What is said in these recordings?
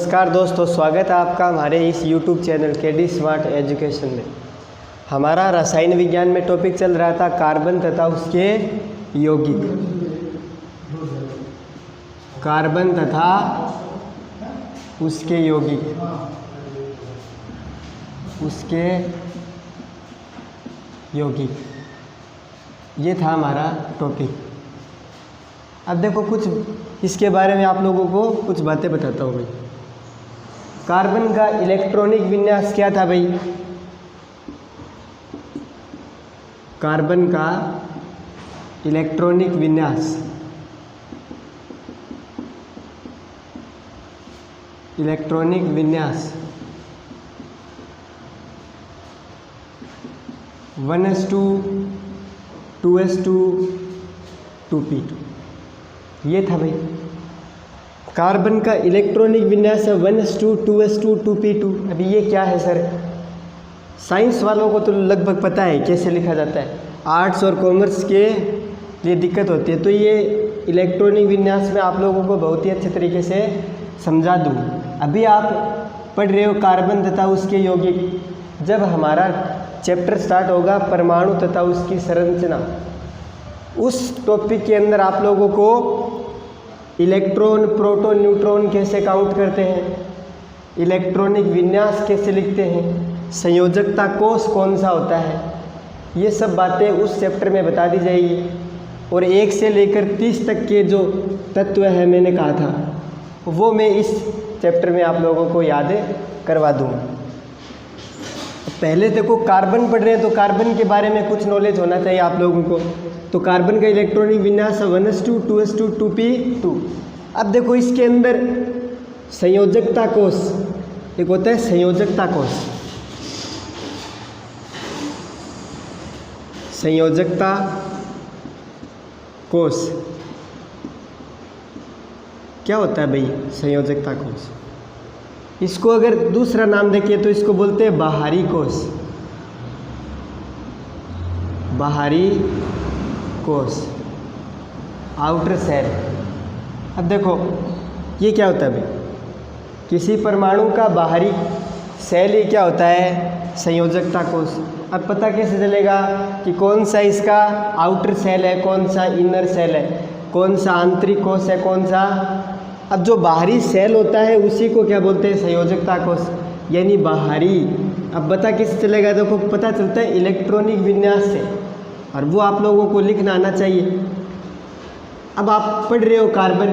नमस्कार दोस्तों, स्वागत है आपका हमारे इस YouTube channel KD smart education में। हमारा रसायन विज्ञान में टॉपिक चल रहा था कार्बन तथा उसके यौगिक। कार्बन तथा उसके यौगिक, उसके यौगिक, ये था हमारा टॉपिक। अब देखो कुछ इसके बारे में आप लोगों को कुछ बातें बताता हूँ भाई। कार्बन का इलेक्ट्रॉनिक विन्यास क्या था भाई? कार्बन का इलेक्ट्रॉनिक विन्यास, इलेक्ट्रॉनिक विन्यास 1s2 2s2 2p2, ये था भाई। कार्बन का इलेक्ट्रॉनिक विन्यास है 1s2 2s2 2p2। अभी ये क्या है सर? साइंस वालों को तो लगभग पता है कैसे लिखा जाता है, आर्ट्स और कॉमर्स के लिए दिक्कत होती है। तो ये इलेक्ट्रॉनिक विन्यास में आप लोगों को बहुत ही अच्छे तरीके से समझा दूँ। अभी आप पढ़ रहे हो कार्बन तथा उसके यौगिक। जब हमारा चैप्टर स्टार्ट होगा परमाणु तथा उसकी संरचना, उस टॉपिक के अंदर आप लोगों को इलेक्ट्रॉन, प्रोटॉन, न्यूट्रॉन कैसे काउंट करते हैं, इलेक्ट्रॉनिक विन्यास कैसे लिखते हैं, संयोजकता कोष कौन सा होता है, ये सब बातें उस चैप्टर में बता दी जाएगी। और 1 से लेकर 30 तक के जो तत्व है मैंने कहा था, वो मैं इस चैप्टर में आप लोगों को याद करवा दूँगा। पहले देखो कार्बन पढ़ रहे हैं तो कार्बन के बारे में कुछ नॉलेज होना चाहिए आप लोगों को। तो कार्बन का इलेक्ट्रॉनिक विन्यास 1s2 2s2 2p2। अब देखो इसके अंदर संयोजकता कोष एक होता है, संयोजकता कोष। संयोजकता कोष क्या होता है भाई? संयोजकता कोष, इसको अगर दूसरा नाम देखिए तो इसको बोलते हैं बाहरी कोष। बाहरी कोष, आउटर सेल। अब देखो ये क्या होता है भाई? किसी परमाणु का बाहरी सेल ही क्या होता है? संयोजकता कोष। अब पता कैसे चलेगा कि कौन सा इसका आउटर सेल है, कौन सा इनर सेल है, कौन सा आंतरिक कोष है, कौन सा? अब जो बाहरी सेल होता है उसी को क्या बोलते हैं? संयोजकता कोष, यानी बाहरी। अब पता कैसे चलेगा? देखो पता चलता है इलेक्ट्रॉनिक विन्यास से, और वो आप लोगों को लिखना आना चाहिए। अब आप पढ़ रहे हो कार्बन,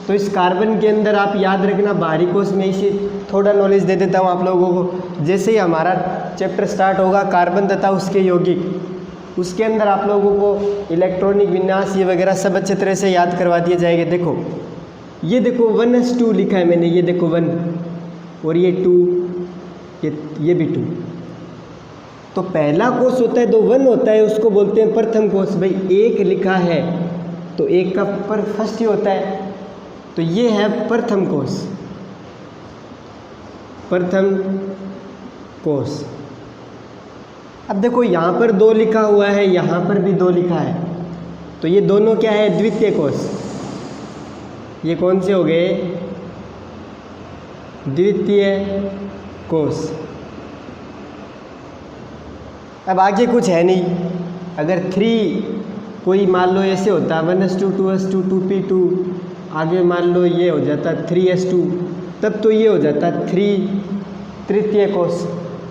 तो इस कार्बन के अंदर आप याद रखना बाहरी कोष में इसे थोड़ा नॉलेज दे देता हूँ आप लोगों को। जैसे ही हमारा चैप्टर स्टार्ट होगा कार्बन तथा उसके यौगिक, उसके अंदर आप लोगों को इलेक्ट्रॉनिक विन्यास ये वगैरह सब अच्छे तरह से याद करवा दिए जाएंगे। देखो ये देखो 1s2 लिखा है मैंने, ये देखो 1 और ये 2, ये भी 2। तो पहला कोष होता है, 1 होता है, उसको बोलते हैं प्रथम कोष। भाई 1 लिखा है तो 1 का पर फर्स्ट ही होता है, तो ये है प्रथम कोष, प्रथम कोष। अब देखो यहाँ पर 2 लिखा हुआ है, यहाँ पर भी 2 लिखा है, तो ये दोनों क्या है? द्वितीय कोष। ये कौन से हो गए? द्वितीय कोष। अब आगे कुछ है नहीं। अगर 3 कोई मान लो ऐसे होता 1s2 2s2 2p2, आगे मान लो ये हो जाता 3s2, तब तो ये हो जाता 3 तृतीय कोष।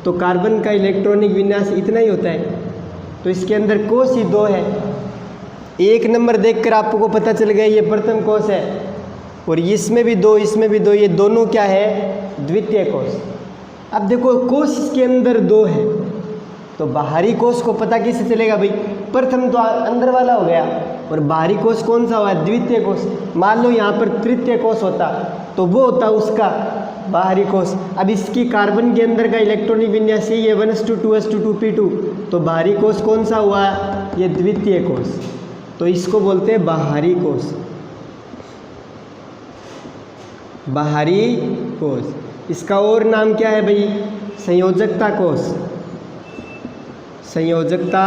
तो कार्बन का इलेक्ट्रॉनिक विन्यास इतना ही होता है। तो इसके अंदर कोष ही 2 है। 1 नंबर देखकर आपको पता चल गया ये प्रथम कोष है, और इसमें भी 2, इसमें भी 2, ये दोनों क्या है? द्वितीय कोष। अब देखो कोष इसके अंदर 2 है, तो बाहरी कोष को पता कैसे चलेगा भाई? प्रथम तो अंदर वाला हो गया, और बाहरी कोष कौन सा हुआ? द्वितीय कोष। मान लो यहाँ पर तृतीय कोष होता तो वो होता उसका बाहरी कोष। अब इसकी कार्बन के अंदर का इलेक्ट्रॉनिक विन्यास यही है 1s2 2s2 2p2, तो बाहरी कोष कौन सा हुआ? ये द्वितीय कोष। तो इसको बोलते हैं बाहरी कोष, बाहरी कोष। इसका और नाम क्या है भाई? संयोजकता कोष, संयोजकता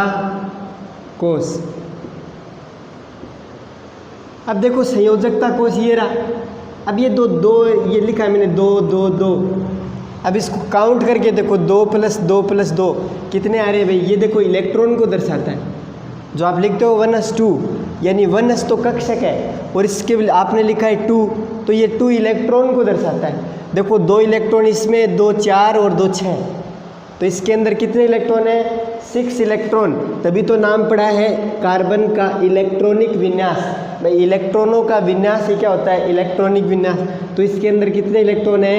कोष। अब देखो संयोजकता कोष ये रहा, अब ये दो ये लिखा है मैंने 2 2 2। अब इसको काउंट करके देखो 2 + 2 + 2 कितने आ रहे हैं भाई? ये देखो इलेक्ट्रॉन को दर्शाता है। जो आप लिखते हो 1s2 यानी 1s तो कक्षक है और इसके आपने लिखा है 2 तो ये 2 इलेक्ट्रॉन को दर्शाता है। देखो 2 इलेक्ट्रॉन इसमें, 2 4 और 2 6, तो इसके अंदर कितने इलेक्ट्रॉन है? 6 इलेक्ट्रॉन। तभी तो नाम पड़ा है कार्बन का इलेक्ट्रॉनिक विन्यास। भाई इलेक्ट्रॉनों का विन्यास ये क्या होता है? इलेक्ट्रॉनिक विन्यास। तो इसके अंदर कितने इलेक्ट्रॉन है?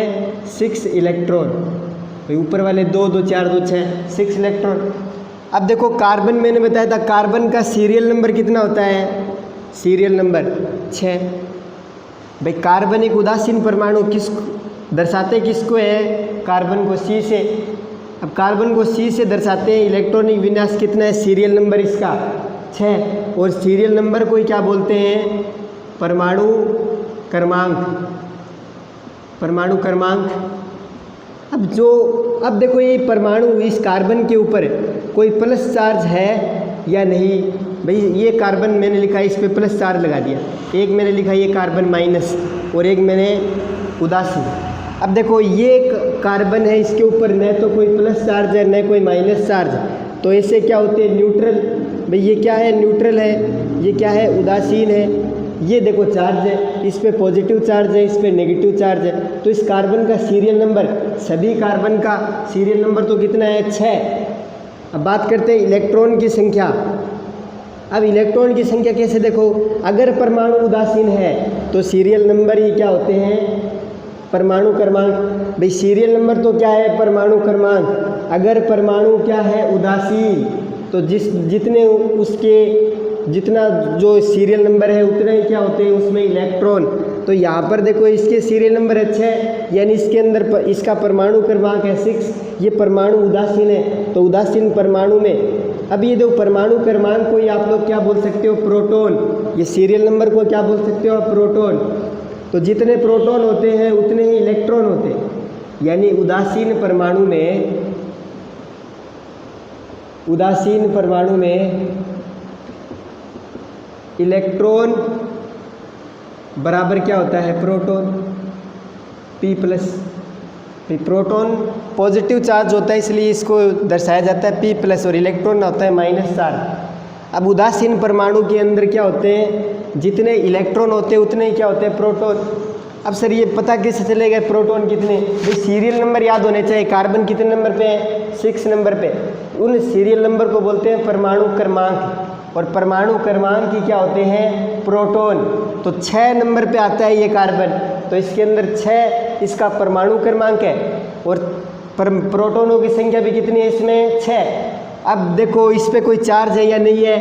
6 इलेक्ट्रॉन। भाई ऊपर वाले 2 2 4 2 6 6 इलेक्ट्रॉन। अब देखो कार्बन मैंने बताया था कार्बन का सीरियल नंबर कितना होता है? Serial number 6। भाई कार्बन एक उदासीन परमाणु किस दर्शाते किसको है? कार्बन को C से। अब कार्बन को C से दर्शाते हैं। इलेक्ट्रॉनिक विन्यास कितना है? सीरियल नंबर इसका 6 और सीरियल नंबर को ही क्या बोलते हैं? परमाणु क्रमांक। परमाणु क्रमांक। अब देखो ये परमाणु इस कार्बन के ऊपर कोई प्लस चार्ज है या नहीं? भाई ये कार्बन मैंने लिखा है, इस पे प्लस चार्ज लगा दिया। एक मैंने लिखा ये कार्बन माइनस और एक मैंने उदासीन। अब देखो ये कार्बन है, इसके ऊपर न तो कोई प्लस चार्ज है न कोई माइनस चार्ज, तो ऐसे क्या होते हैं? न्यूट्रल। भाई ये क्या है? न्यूट्रल है। ये क्या है? उदासीन है। ये देखो चार्ज है, इस पे पॉजिटिव चार्ज है, इस पे नेगेटिव चार्ज है। तो इस कार्बन का सीरियल नंबर, सभी कार्बन का सीरियल नंबर तो कितना है? 6। अब बात करते हैं इलेक्ट्रॉन की संख्या। अब इलेक्ट्रॉन की संख्या कैसे? देखो अगर परमाणु उदासीन है तो सीरियल नंबर ही क्या होते हैं? परमाणु क्रमांक। भाई सीरियल नंबर तो क्या है? परमाणु क्रमांक। अगर परमाणु क्या है? उदासीन, तो जितना जो सीरियल नंबर है उतने ही क्या होते हैं उसमें? इलेक्ट्रॉन। तो यहाँ पर देखो इसके सीरियल नंबर है 6 यानी इसके अंदर इसका परमाणु क्रमांक है 6। ये परमाणु उदासीन है तो उदासीन परमाणु में अब ये दो परमाणु क्रमांक को ही आप लोग क्या बोल सकते हो? प्रोटॉन। ये सीरियल नंबर को क्या बोल सकते हो? प्रोटॉन। तो जितने प्रोटॉन होते हैं उतने ही इलेक्ट्रॉन होते हैं। यानी उदासीन परमाणु में इलेक्ट्रॉन बराबर क्या होता है? Proton. P+। Proton positive charge होता है इसलिए इसको दर्शाया जाता है P+ और इलेक्ट्रॉन होता है माइनस चार्ज। अब उदासीन परमाणु के अंदर क्या होते हैं? जितने इलेक्ट्रॉन होते हैं उतने ही क्या होते हैं? प्रोटॉन। अब सर ये पता कैसे चलेगा प्रोटॉन कितने? भाई सीरियल नंबर याद होने चाहिए। कार्बन कितने नंबर पे है? 6 नंबर पे। उन सीरियल नंबर को बोलते हैं परमाणु क्रमांक और परमाणु क्रमांक की क्या होते हैं? प्रोटॉन। तो 6 नंबर पे आता है ये कार्बन, तो इसके अंदर 6 इसका परमाणु क्रमांक है और प्रोटॉनों की संख्या भी कितनी है इसमें? 6। अब देखो इस पे कोई चार्ज है या नहीं है?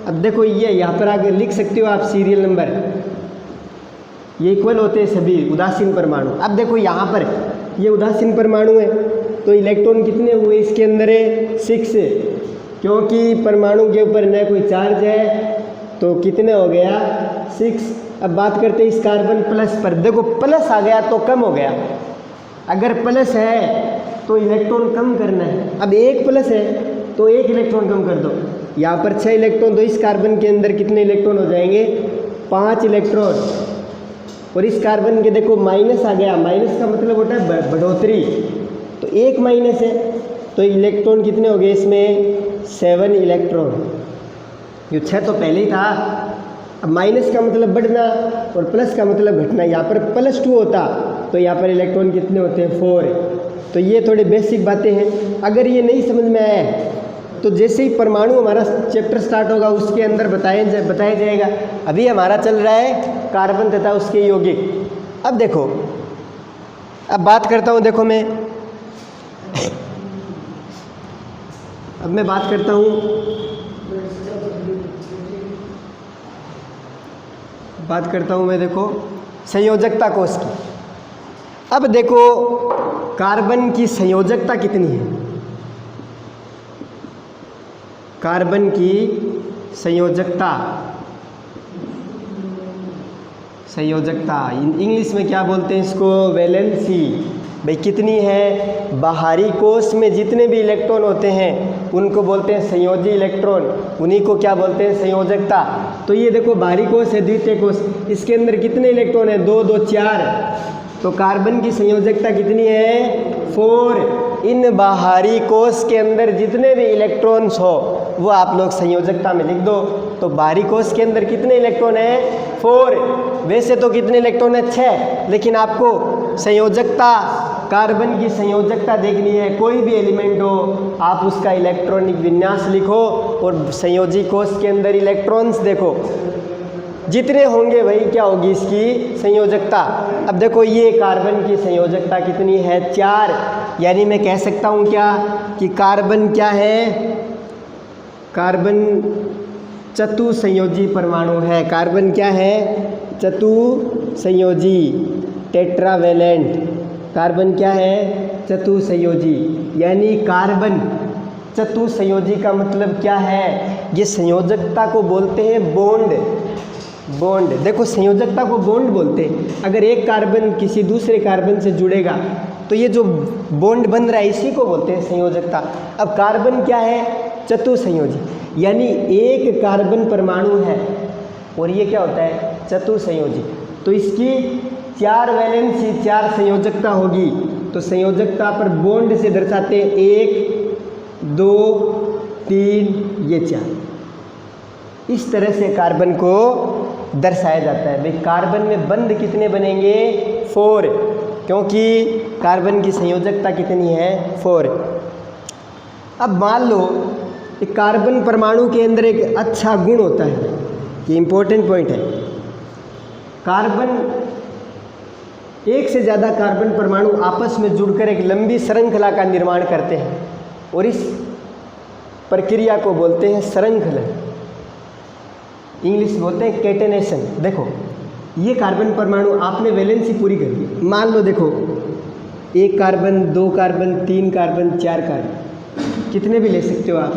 अब देखो ये यहाँ पर आगे लिख सकते हो आप सीरियल नंबर, ये इक्वल होते हैं सभी उदासीन परमाणु। अब देखो यहाँ पर ये उदासीन परमाणु है तो इलेक्ट्रॉन कितने हुए इसके अंदर है? 6, क्योंकि परमाणु के ऊपर न कोई चार्ज है तो कितने हो गया? 6। अब बात करते हैं इस कार्बन प्लस पर। देखो प्लस आ गया तो कम हो गया। अगर प्लस है तो इलेक्ट्रॉन कम करना है। अब एक प्लस है तो एक इलेक्ट्रॉन कम कर दो। यहाँ पर 6 इलेक्ट्रॉन, तो इस कार्बन के अंदर कितने इलेक्ट्रॉन हो जाएंगे? 5 इलेक्ट्रॉन। और इस कार्बन के देखो माइनस आ गया, माइनस का मतलब होता है बढ़ोतरी, तो एक माइनस है तो इलेक्ट्रॉन कितने हो गए इसमें? 7 इलेक्ट्रॉन। जो 6 तो पहले ही था। अब माइनस का मतलब बढ़ना और प्लस का मतलब घटना। यहाँ पर +2 होता तो यहाँ पर इलेक्ट्रॉन कितने होते हैं? 4। तो ये थोड़ी बेसिक बातें हैं। अगर ये नहीं समझ में आया तो जैसे ही परमाणु हमारा चैप्टर स्टार्ट होगा उसके अंदर बताया जाएगा। अभी हमारा चल रहा है कार्बन तथा उसके यौगिक। अब देखो, अब बात करता हूँ, देखो मैं बात करता हूँ मैं देखो संयोजकता कोश की। अब देखो कार्बन की संयोजकता कितनी है? कार्बन की संयोजकता इंग्लिश में क्या बोलते हैं इसको? वैलेंसी। भाई कितनी है? बाहरी कोश में जितने भी इलेक्ट्रॉन होते हैं उनको बोलते हैं संयोजी इलेक्ट्रॉन, उन्हीं को क्या बोलते हैं, संयोजकता। तो ये देखो बाहरी कोश है, द्वितीय कोश, इसके अंदर कितने इलेक्ट्रॉन है, 2 2 4। तो कार्बन की संयोजकता कितनी है, 4। इन बाहरी कोश के अंदर जितने भी इलेक्ट्रॉन्स हो वो आप लोग संयोजकता में लिख दो। तो बाहरी कोश के अंदर कितने इलेक्ट्रॉन है, 4। वैसे तो कितने इलेक्ट्रॉन है, 6, लेकिन आपको संयोजकता, कार्बन की संयोजकता देखनी है। कोई भी एलिमेंट हो आप उसका इलेक्ट्रॉनिक विन्यास लिखो और संयोजी कोश के अंदर इलेक्ट्रॉन्स देखो, जितने होंगे वही क्या होगी इसकी संयोजकता। अब देखो ये कार्बन की संयोजकता कितनी है, 4। यानी मैं कह सकता हूँ क्या कि कार्बन क्या है, कार्बन चतुसंयोजी परमाणु है। कार्बन क्या है, चतुसंयोजी, टेट्रावेलेंट। कार्बन क्या है, चतुसंयोजी। यानी कार्बन चतुसंयोजी का मतलब क्या है, ये संयोजकता को बोलते हैं बॉन्ड। बॉन्ड, देखो संयोजकता को बॉन्ड बोलते हैं। अगर एक कार्बन किसी दूसरे कार्बन से जुड़ेगा तो ये जो बॉन्ड बन रहा है इसी को बोलते हैं संयोजकता। अब कार्बन क्या है, चतुसंयोजी, यानी एक कार्बन परमाणु है और ये क्या होता है, चतुसंयोजी। तो इसकी 4 वैलेंसी, 4 संयोजकता होगी। तो संयोजकता पर बॉन्ड से दर्शाते हैं 1 2 3, ये 4। इस तरह से कार्बन को दर्शाया जाता है। भाई कार्बन में बंध कितने बनेंगे, 4, क्योंकि कार्बन की संयोजकता कितनी है, 4। अब मान लो एक कार्बन परमाणु के अंदर एक अच्छा गुण होता है, ये इंपॉर्टेंट पॉइंट है। कार्बन, एक से ज़्यादा कार्बन परमाणु आपस में जुड़कर एक लंबी श्रृंखला का निर्माण करते हैं और इस प्रक्रिया को बोलते हैं श्रृंखलन, इंग्लिश बोलते हैं कैटेनेशन। देखो ये कार्बन परमाणु आपने वैलेंसी पूरी कर दी, मान लो देखो 1 कार्बन 2 कार्बन 3 कार्बन 4 कार्बन, कितने भी ले सकते हो आप,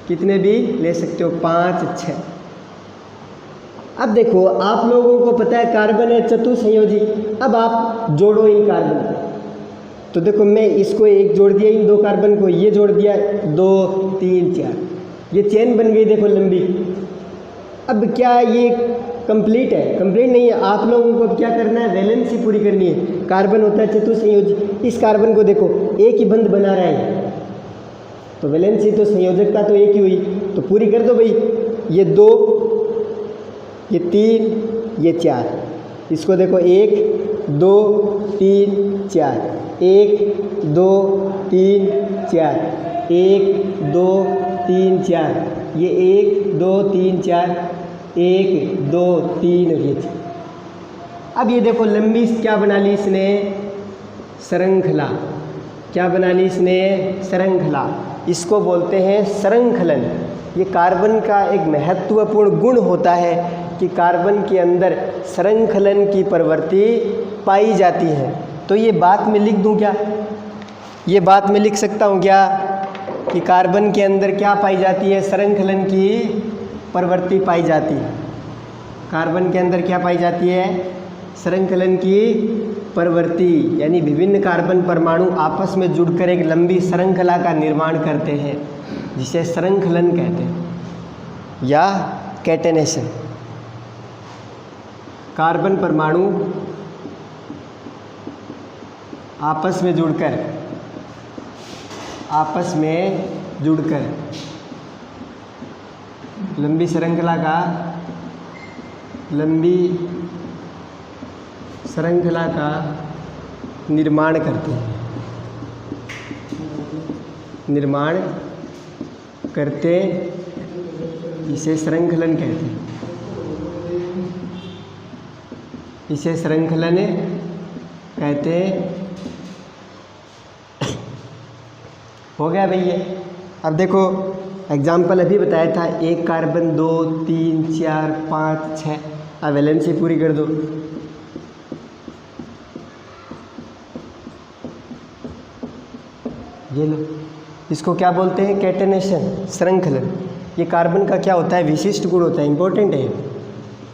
कितने भी ले सकते हो, 5 6। अब देखो आप लोगों को पता है कार्बन है चतुसंयोजी। अब आप जोड़ो इन कार्बन को, तो देखो मैं इसको 1 जोड़ दिया, इन 2 कार्बन को ये जोड़ दिया, 2 3 4, ये चेन बन गई देखो लंबी। अब क्या ये कंप्लीट है, कंप्लीट नहीं है। आप लोगों को अब क्या करना है, वैलेंसी पूरी करनी है। कार्बन होता है चतुसंयोजी, इस कार्बन को देखो एक ही बंध बना रहा है, तो वैलेंसी तो संयोजकता तो एक ही हुई, तो पूरी कर दो भाई। ये 2, ये 3, ये 4, इसको देखो 1 2 3 4, 1 2 3 4, 1 2 3 4, ये 1 2 3 4, 1 2 3 और ये 4। अब ये देखो लंबी क्या बना ली इसने, श्रृंखला। क्या बना ली इसने, श्रृंखला। इसको बोलते हैं श्रृंखलन। ये कार्बन का एक महत्वपूर्ण गुण होता है कि कार्बन के अंदर श्रृंखलन की प्रवृत्ति पाई जाती है। तो ये बात मैं लिख दूं क्या, ये बात मैं लिख सकता हूँ क्या कि कार्बन के अंदर क्या पाई जाती है, श्रृंखलन की प्रवृत्ति पाई जाती है। कार्बन के अंदर क्या पाई जाती है, श्रृंखलन की प्रवृत्ति, यानी विभिन्न कार्बन परमाणु आपस में जुड़कर एक लंबी श्रृंखला का निर्माण करते हैं, जिसे श्रृंखलन कहते हैं या कैटेनेशन। कार्बन परमाणु आपस में जुड़कर लंबी श्रृंखला का निर्माण करते हैं, इसे श्रृंखलन कहते हैं, इसे श्रृंखलन कहते हैं। हो गया भैया। अब देखो एग्जाम्पल अभी बताया था, 1 कार्बन 2 3 4 5 6। अब वैलेंसी पूरी कर दो। ये लो, इसको क्या बोलते हैं, कैटेनेशन, श्रृंखलन। ये कार्बन का क्या होता है, विशिष्ट गुण होता है, इंपॉर्टेंट है,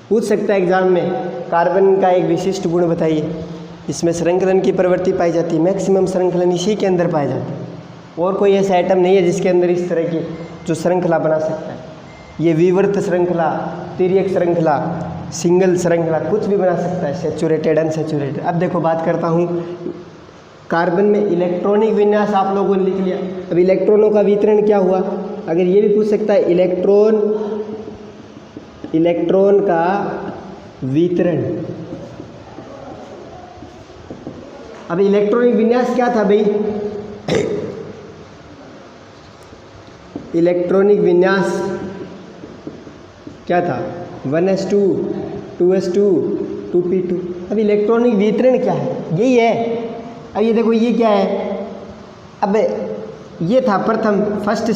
पूछ सकता है एग्जाम में, कार्बन का एक विशिष्ट गुण बताइए। इसमें श्रृंखलन की प्रवृत्ति पाई जाती है, मैक्सिमम श्रृंखलन इसी के अंदर पाई जाती है। और कोई ऐसा एटम नहीं है जिसके अंदर इस तरह की जो श्रृंखला बना सकता है। ये विवर्त श्रृंखला, तिर्यक श्रृंखला, सिंगल श्रृंखला, कुछ भी बना सकता है, सैचुरेटेड, अनसैचुरेटेड। अब देखो बात करता हूँ कार्बन में इलेक्ट्रॉनिक विन्यास आप लोगों ने लिख लिया। अब इलेक्ट्रॉनों का वितरण क्या हुआ, अगर ये भी पूछ सकता है इलेक्ट्रॉन का वितरण। अब इलेक्ट्रॉनिक विन्यास क्या था भाई, इलेक्ट्रॉनिक विन्यास क्या था, 1s2 2s2 2p2। अब इलेक्ट्रॉनिक वितरण क्या है, यही है। अब ये देखो ये क्या है, अब ये था प्रथम फर्स्ट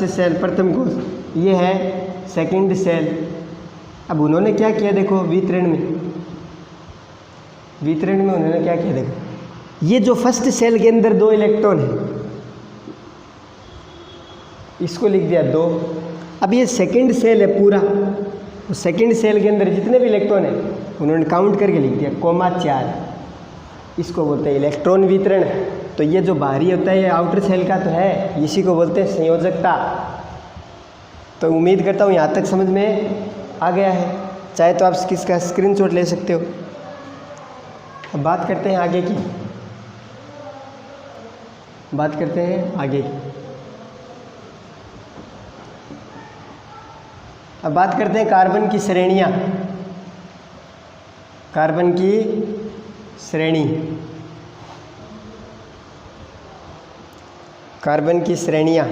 सेल प्रथम कोश, ये है सेकंड सेल। अब उन्होंने क्या किया देखो वितरण में उन्होंने क्या किया देखो, ये जो फर्स्ट सेल के अंदर 2 इलेक्ट्रॉन है इसको लिख दिया 2। अब ये सेकंड सेल है पूरा, तो सेकंड सेल के अंदर जितने भी इलेक्ट्रॉन है उन्होंने काउंट करके लिख दिया 4। इसको बोलते हैं इलेक्ट्रॉन वितरण। तो ये जो बाहरी होता है ये आउटर सेल का तो है, इसी को बोलते हैं संयोजकता। तो उम्मीद करता हूँ यहाँ तक समझ में आ गया है, चाहे तो आप इसका स्क्रीनशॉट ले सकते हो। अब बात करते हैं आगे की, अब बात करते हैं कार्बन की श्रेणियाँ, कार्बन की श्रेणी, कार्बन की श्रेणियाँ।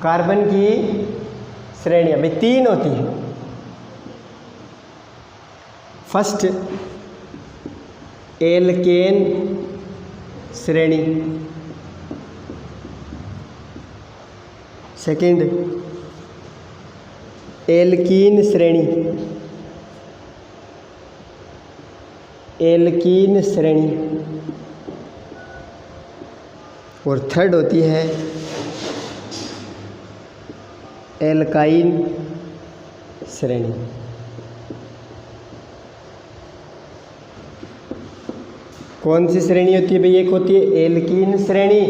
कार्बन की श्रेणियाँ भाई 3 होती हैं। फर्स्ट एल्केन श्रेणी, सेकंड एल्कीन श्रेणी, और थर्ड होती है एल्काइन श्रेणी। कौन सी श्रेणी होती है भाई, एक होती है एल्कीन श्रेणी,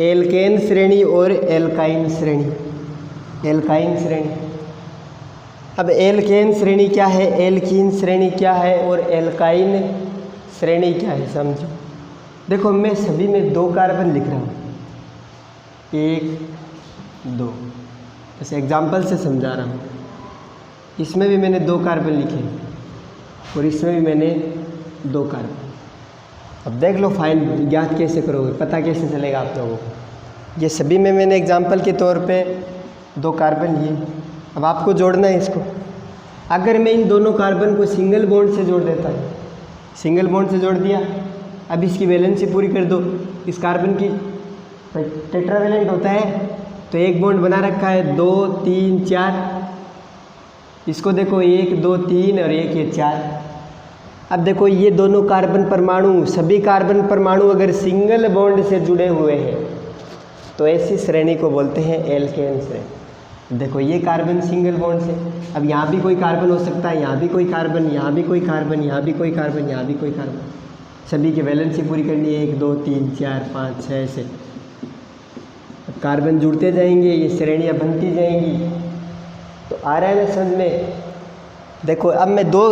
एल्केन श्रेणी और एल्काइन श्रेणी। अब एल्केन श्रेणी क्या है, एल्कीन श्रेणी क्या है और एल्काइन श्रेणी क्या है समझो। देखो मैं सभी में 2 कार्बन लिख रहा हूँ, 1 2, ऐसे एग्जाम्पल से समझा रहा हूँ। इसमें भी मैंने 2 कार्बन लिखे और इसमें भी मैंने 2 कार्बन। अब देख लो फाइन ज्ञात कैसे करोगे, पता कैसे चलेगा आप लोगों को। ये सभी में मैंने एग्जाम्पल के तौर पे 2 कार्बन लिए। अब आपको जोड़ना है इसको। अगर मैं इन दोनों कार्बन को सिंगल बॉन्ड से जोड़ देता हूँ, सिंगल बॉन्ड से जोड़ दिया, अब इसकी वैलेंसी पूरी कर दो। इस कार्बन की टेट्रावैलेंट होता है तो एक बॉन्ड बना रखा है 2 3 4, इसको देखो 1 2 3 और 1 ये 4। अब देखो ये दोनों कार्बन परमाणु, सभी कार्बन परमाणु अगर सिंगल बॉन्ड से जुड़े हुए हैं तो ऐसी श्रेणी को बोलते हैं एल्केन श्रेणी। देखो ये कार्बन सिंगल बॉन्ड से, अब यहाँ भी कोई कार्बन हो सकता है, यहाँ भी कोई कार्बन, यहाँ भी कोई कार्बन, यहाँ भी कोई कार्बन, यहाँ भी कोई कार्बन, सभी की वैलेंसी पूरी करनी है 1 2 3 4 5 6 से। कार्बन जुड़ते जाएंगे, ये श्रेणियाँ बनती जाएंगी। तो आ रहा है ना समझ में। देखो अब मैं 2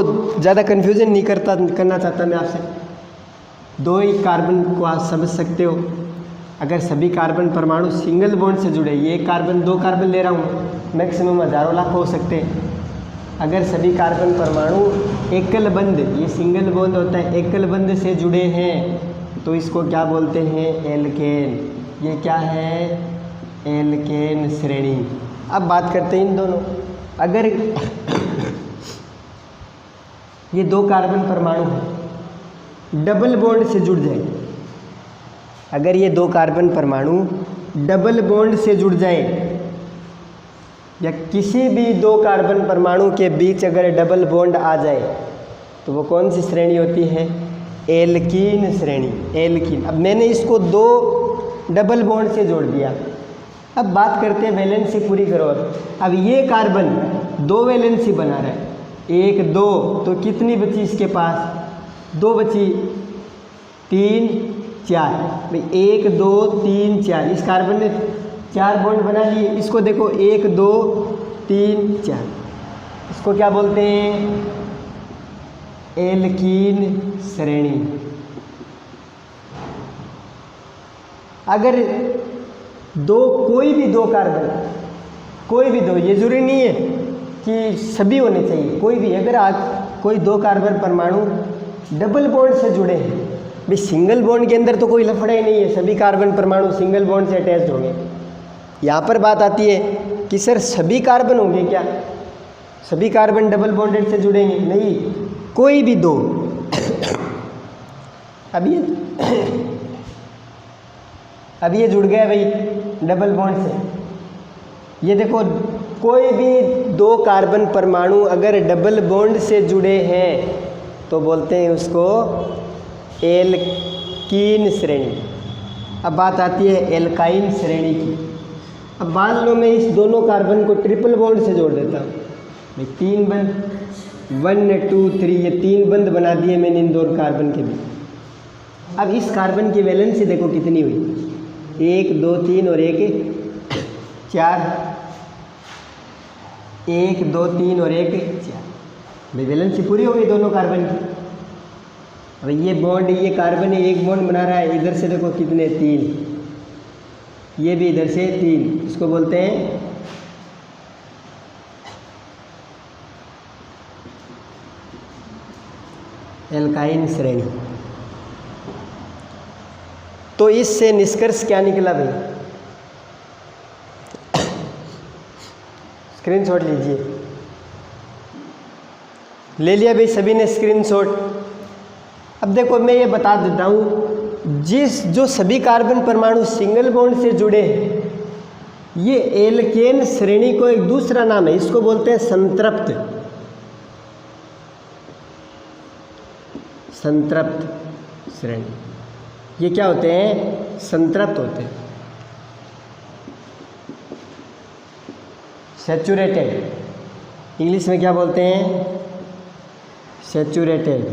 ज़्यादा कन्फ्यूज़न नहीं करना चाहता मैं आपसे, 2 ही कार्बन को आप समझ सकते हो। अगर सभी कार्बन परमाणु सिंगल बॉन्ड से जुड़े, ये 1 कार्बन 2 कार्बन ले रहा हूँ, मैक्सिमम हज़ारों लाख हो सकते हैं। अगर सभी कार्बन परमाणु एकल बंध, ये सिंगल बॉन्ड होता है, एकल बंध से जुड़े हैं तो इसको क्या बोलते हैं, एल्केन। ये क्या है, एल्केन श्रेणी। अब बात करते हैं इन दोनों, अगर ये 2 कार्बन परमाणु डबल बॉन्ड से जुड़ जाए, अगर ये 2 कार्बन परमाणु डबल बॉन्ड से जुड़ जाए या किसी भी 2 कार्बन परमाणु के बीच अगर डबल बॉन्ड आ जाए तो वो कौन सी श्रेणी होती है, एल्कीन श्रेणी, एल्कीन। अब मैंने इसको 2 डबल बॉन्ड से जोड़ दिया। अब बात करते हैं वैलेंसी पूरी करो। अब ये कार्बन 2 वैलेंसी बना रहा है, 1 2, तो कितनी बची इसके पास? 2 बची, 3 4 भाई, 1 2 3 4, इस कार्बन ने 4 बॉन्ड बना लिए। इसको देखो 1 2 3 4, इसको क्या बोलते हैं? एल्कीन श्रेणी। अगर कोई भी दो कार्बन, कोई भी दो, ये जरूरी नहीं है कि सभी होने चाहिए, कोई भी, अगर आज कोई 2 कार्बन परमाणु डबल बॉन्ड से जुड़े हैं, भाई सिंगल बॉन्ड के अंदर तो कोई लफड़ा ही नहीं है, सभी कार्बन परमाणु सिंगल बॉन्ड से अटैच होंगे। यहाँ पर बात आती है कि सर सभी कार्बन होंगे क्या? सभी कार्बन डबल बॉन्डेड से जुड़ेंगे? नहीं, कोई भी 2। अब ये जुड़ गया भाई डबल बॉन्ड से। ये देखो, कोई भी 2 कार्बन परमाणु अगर डबल बॉन्ड से जुड़े हैं तो बोलते हैं उसको एल्कीन श्रेणी। अब बात आती है एल्काइन श्रेणी की। अब मान लो मैं इस दोनों कार्बन को ट्रिपल बॉन्ड से जोड़ देता हूँ भाई, 3 बंद, 1 2 3, ये 3 बंद बना दिए मैंने इन 2 कार्बन के बीच। अब इस कार्बन की वैलेंसी देखो कितनी हुई, 1 2 3 और 1 4, 1 2 3 और 1 4, भाई वैलेंसी पूरी हो गई दोनों कार्बन की। अब ये बॉन्ड, ये कार्बन है, 1 बॉन्ड बना रहा है, इधर से देखो कितने, 3, ये भी इधर से 3, इसको बोलते हैं एल्काइन श्रेणी। तो इससे निष्कर्ष क्या निकला भाई? स्क्रीनशॉट लीजिए। ले लिया भाई सभी ने स्क्रीनशॉट। अब देखो मैं ये बता देता हूँ, जो सभी कार्बन परमाणु सिंगल बॉन्ड से जुड़े हैं, ये एल्केन श्रेणी को एक दूसरा नाम है, इसको बोलते हैं संतृप्त। संतृप्त श्रेणी। ये क्या होते हैं? संतृप्त होते हैं, सैचुरेटेड। इंग्लिश में क्या बोलते हैं? सैचुरेटेड।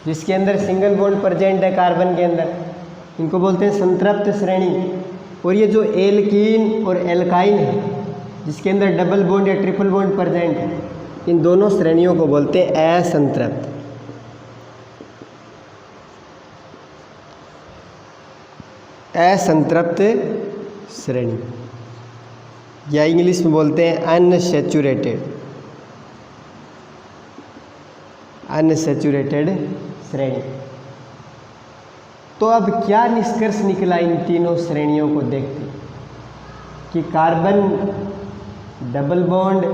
जिसके अंदर सिंगल बॉन्ड प्रेजेंट है कार्बन के अंदर, इनको बोलते हैं संतृप्त श्रेणी। और ये जो एल्कीन और एल्काइन है, जिसके अंदर डबल बॉन्ड या ट्रिपल बॉन्ड प्रेजेंट है, इन दोनों श्रेणियों को बोलते हैं असंतृप्त। असंतृप्त श्रेणी, या इंग्लिश में बोलते हैं अनसैचुरेटेड, अनसैचुरेटेड श्रेणी। तो अब क्या निष्कर्ष निकला इन तीनों श्रेणियों को देखते कि carbon double bond,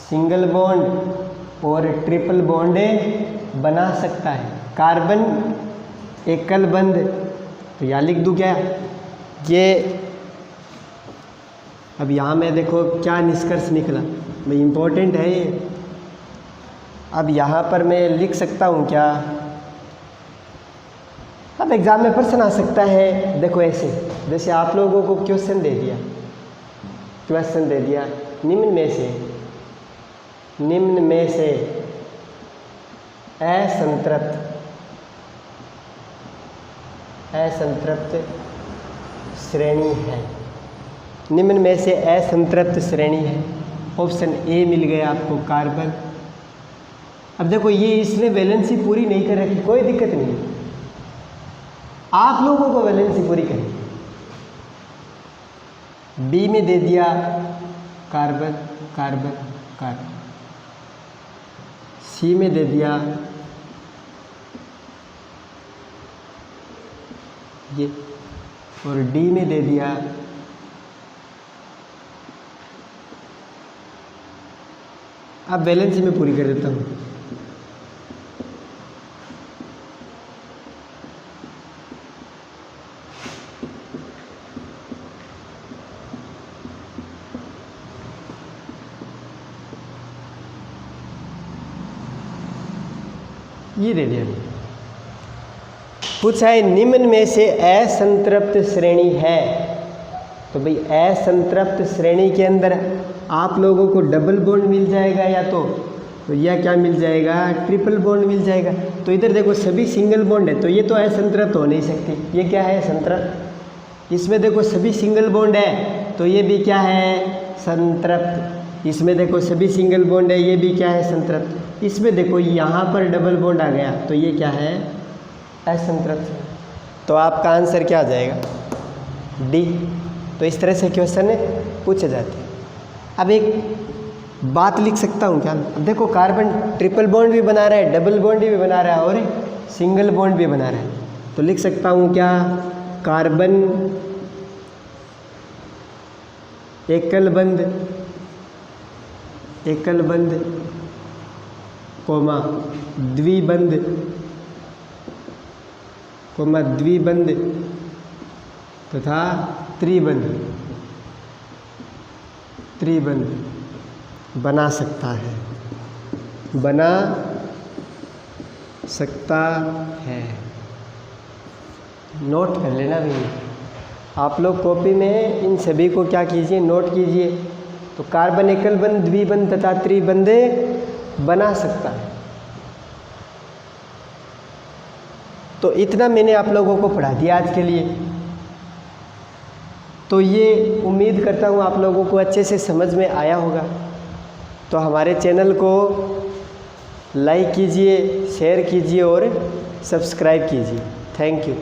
single bond और ट्रिपल बॉन्ड बना सकता है। कार्बन एकल बंध, तो यहाँ लिख दूँ क्या ये? अब यहाँ में देखो क्या निष्कर्ष निकला भाई, इम्पोर्टेंट है ये। अब यहाँ पर मैं लिख सकता हूँ क्या? अब एग्ज़ाम में प्रश्न आ सकता है, देखो ऐसे, जैसे आप लोगों को क्वेश्चन दे दिया, निम्न में से असंतृप्त श्रेणी है। निम्न में से असंतृप्त श्रेणी है। ऑप्शन ए मिल गया आपको, कार्बन। अब देखो ये इसने वैलेंसी पूरी नहीं कर रखी, कोई दिक्कत नहीं, आप लोगों को वैलेंसी पूरी करनी। बी में दे दिया कार्बन कार्बन कार्बन, सी में दे दिया ये, और डी में दे दिया अब बैलेंस में पूरी कर देता हूँ। ये दे दिया। पूछा है निम्न में से असंतृप्त श्रेणी है। तो भाई असंतृप्त श्रेणी के अंदर आप लोगों को डबल बॉन्ड मिल जाएगा या तो यह क्या मिल जाएगा, ट्रिपल बॉन्ड मिल जाएगा। तो इधर देखो सभी सिंगल बॉन्ड है, तो ये तो असंतृप्त हो नहीं सकती। ये क्या है, संतृप्त। इसमें देखो सभी सिंगल बॉन्ड है, तो ये भी क्या है, संतृप्त। इसमें देखो सभी सिंगल बॉन्ड है, ये भी क्या है, संतृप्त। इसमें देखो यहाँ पर डबल बॉन्ड आ गया, तो ये क्या है, असंतृप्त। तो आपका आंसर क्या आ जाएगा, डी। तो इस तरह से क्वेश्चन पूछे जाते हैं। अब एक बात लिख सकता हूँ क्या, अब देखो कार्बन ट्रिपल बॉन्ड भी बना रहा है, डबल बॉन्ड भी बना रहा है और सिंगल बॉन्ड भी बना रहा है। तो लिख सकता हूँ क्या, कार्बन एकल बंध कोमा द्विबंध तथा त्रिबंध बना सकता है। नोट कर लेना भाई, आप लोग कॉपी में इन सभी को क्या कीजिए, नोट कीजिए। तो कार्बन एकल बंध, द्विबंध तथा त्रिबंध बना सकता है। तो इतना मैंने आप लोगों को पढ़ा दिया आज के लिए। तो ये उम्मीद करता हूँ आप लोगों को अच्छे से समझ में आया होगा। तो हमारे चैनल को लाइक कीजिए, शेयर कीजिए और सब्सक्राइब कीजिए। Thank you.